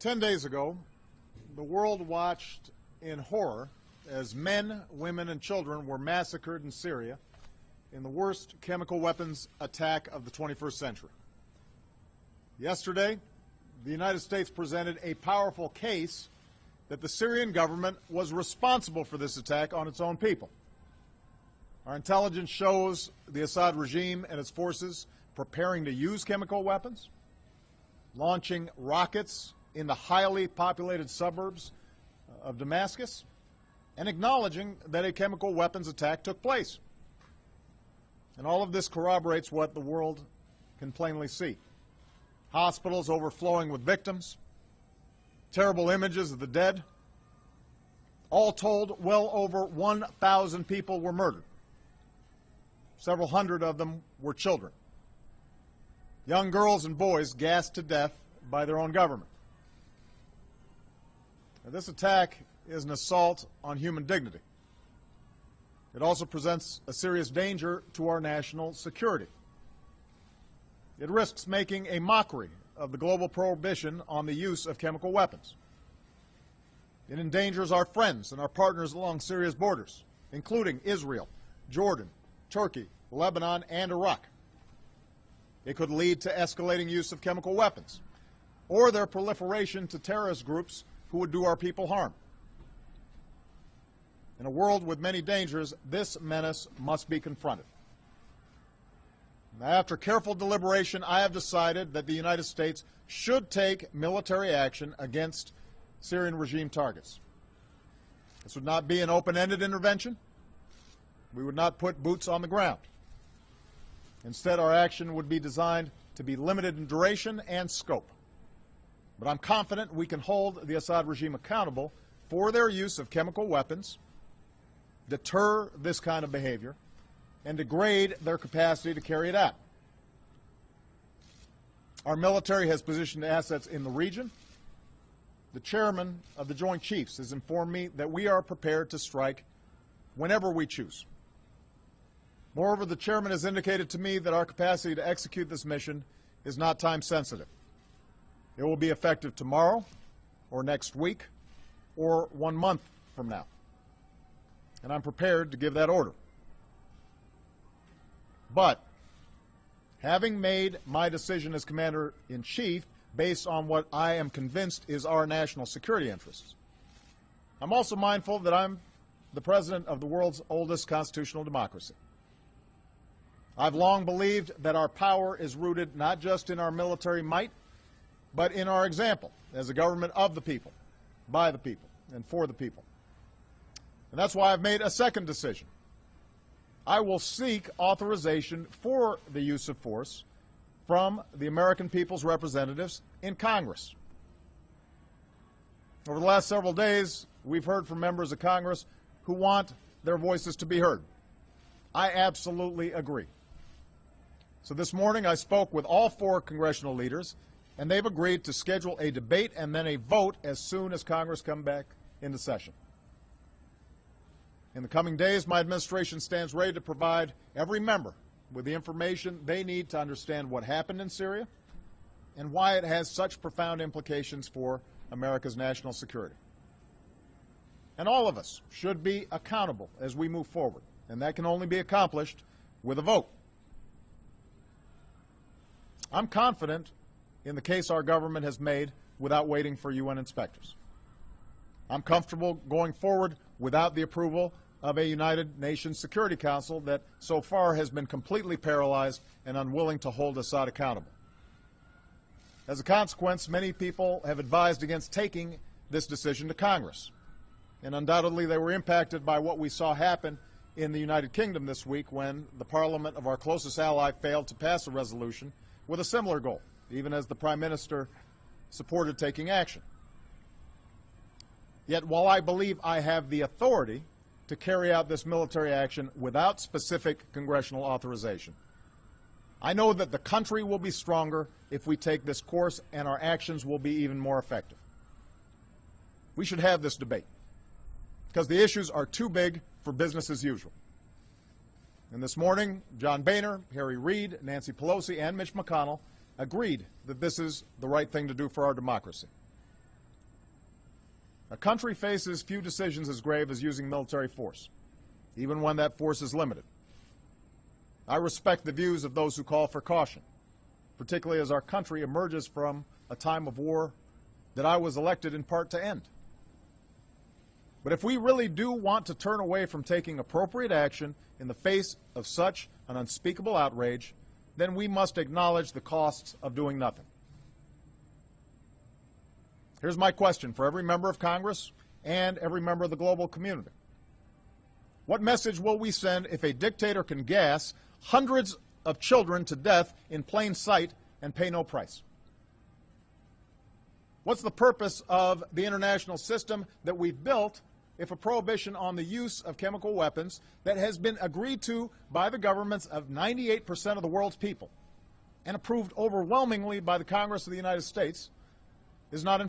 10 days ago, the world watched in horror as men, women, and children were massacred in Syria in the worst chemical weapons attack of the 21st century. Yesterday, the United States presented a powerful case that the Syrian government was responsible for this attack on its own people. Our intelligence shows the Assad regime and its forces preparing to use chemical weapons, launching rockets in the highly populated suburbs of Damascus, and acknowledging that a chemical weapons attack took place. And all of this corroborates what the world can plainly see. Hospitals overflowing with victims, terrible images of the dead. All told, well over 1,000 people were murdered. Several hundred of them were children. Young girls and boys gassed to death by their own government. Now, this attack is an assault on human dignity. It also presents a serious danger to our national security. It risks making a mockery of the global prohibition on the use of chemical weapons. It endangers our friends and our partners along Syria's borders, including Israel, Jordan, Turkey, Lebanon, and Iraq. It could lead to escalating use of chemical weapons or their proliferation to terrorist groups who would do our people harm. In a world with many dangers, this menace must be confronted. Now, after careful deliberation, I have decided that the United States should take military action against Syrian regime targets. This would not be an open-ended intervention. We would not put boots on the ground. Instead, our action would be designed to be limited in duration and scope. But I'm confident we can hold the Assad regime accountable for their use of chemical weapons, deter this kind of behavior, and degrade their capacity to carry it out. Our military has positioned assets in the region. The chairman of the Joint Chiefs has informed me that we are prepared to strike whenever we choose. Moreover, the chairman has indicated to me that our capacity to execute this mission is not time sensitive. It will be effective tomorrow, or next week, or 1 month from now. And I'm prepared to give that order. But, having made my decision as Commander-in-Chief based on what I am convinced is our national security interests, I'm also mindful that I'm the President of the world's oldest constitutional democracy. I've long believed that our power is rooted not just in our military might, but in our example as a government of the people, by the people, and for the people. And that's why I've made a second decision. I will seek authorization for the use of force from the American people's representatives in Congress. Over the last several days, we've heard from members of Congress who want their voices to be heard. I absolutely agree. So this morning I spoke with all 4 congressional leaders, and they've agreed to schedule a debate and then a vote as soon as Congress comes back into session. In the coming days, my administration stands ready to provide every member with the information they need to understand what happened in Syria and why it has such profound implications for America's national security. And all of us should be accountable as we move forward, and that can only be accomplished with a vote. I'm confident in the case our government has made without waiting for UN inspectors. I'm comfortable going forward without the approval of a United Nations Security Council that so far has been completely paralyzed and unwilling to hold Assad accountable. As a consequence, many people have advised against taking this decision to Congress. And undoubtedly they were impacted by what we saw happen in the United Kingdom this week when the Parliament of our closest ally failed to pass a resolution with a similar goal, even as the Prime Minister supported taking action. Yet while I believe I have the authority to carry out this military action without specific congressional authorization, I know that the country will be stronger if we take this course, and our actions will be even more effective. We should have this debate because the issues are too big for business as usual. And this morning, John Boehner, Harry Reid, Nancy Pelosi, and Mitch McConnell agreed that this is the right thing to do for our democracy. A country faces few decisions as grave as using military force, even when that force is limited. I respect the views of those who call for caution, particularly as our country emerges from a time of war that I was elected in part to end. But if we really do want to turn away from taking appropriate action in the face of such an unspeakable outrage, then we must acknowledge the costs of doing nothing. Here's my question for every member of Congress and every member of the global community. What message will we send if a dictator can gas hundreds of children to death in plain sight and pay no price? What's the purpose of the international system that we've built if a prohibition on the use of chemical weapons that has been agreed to by the governments of 98% of the world's people and approved overwhelmingly by the Congress of the United States is not in